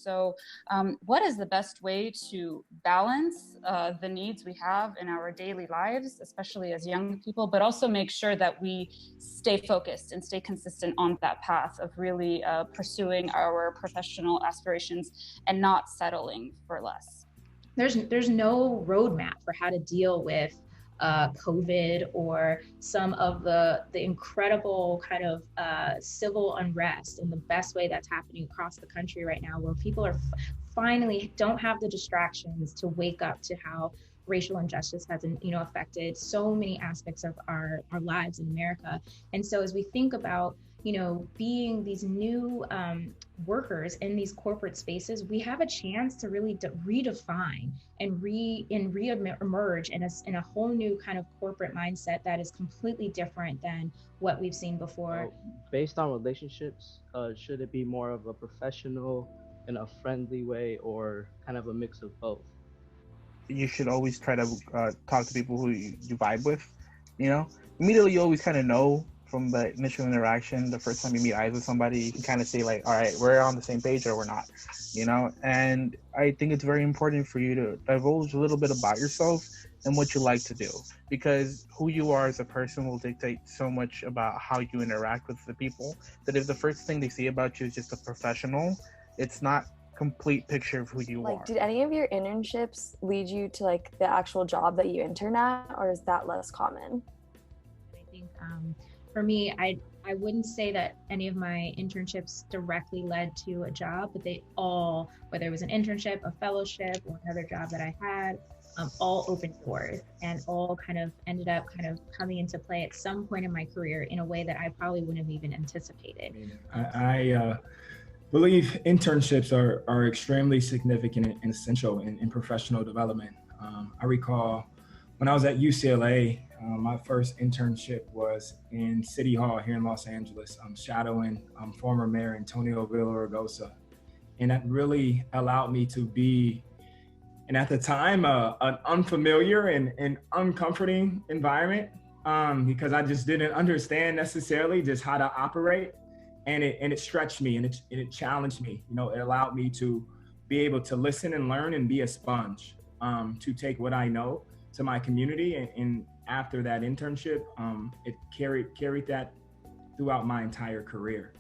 so what is the best way to balance the needs we have in our daily lives, especially as young people, but also make sure that we stay focused and stay consistent on that path of really pursuing our professional aspirations and not settling for less? There's no roadmap for how to deal with COVID or some of the incredible kind of civil unrest in the best way that's happening across the country right now, where people are finally don't have the distractions to wake up to how racial injustice has affected so many aspects of our lives in America. And so as we think about being these new workers in these corporate spaces, we have a chance to really redefine and re-emerge in a whole new kind of corporate mindset that is completely different than what we've seen before. Based on relationships, should it be more of a professional in a friendly way or kind of a mix of both? You should always try to talk to people who you vibe with. Immediately you always kind of know from the initial interaction. The first time you meet eyes with somebody, you can kind of say like, all right, we're on the same page or we're not, and I think it's very important for you to divulge a little bit about yourself and what you like to do, because who you are as a person will dictate so much about how you interact with the people, that if the first thing they see about you is just a professional, it's not complete picture of who you are. Did any of your internships lead you to like the actual job that you intern at, or is that less common? I think for me, I wouldn't say that any of my internships directly led to a job, but they all, whether it was an internship, a fellowship, or another job that I had, all opened doors and all kind of ended up kind of coming into play at some point in my career in a way that I probably wouldn't have even anticipated. I believe internships are extremely significant and essential in professional development. I recall when I was at UCLA, my first internship was in City Hall here in Los Angeles, shadowing former Mayor Antonio Villaraigosa. And that really allowed me to be, and at the time, an unfamiliar and uncomforting environment, because I just didn't understand necessarily just how to operate. And it stretched me and it challenged me. It allowed me to be able to listen and learn and be a sponge, to take what I know to my community. And after that internship, it carried that throughout my entire career.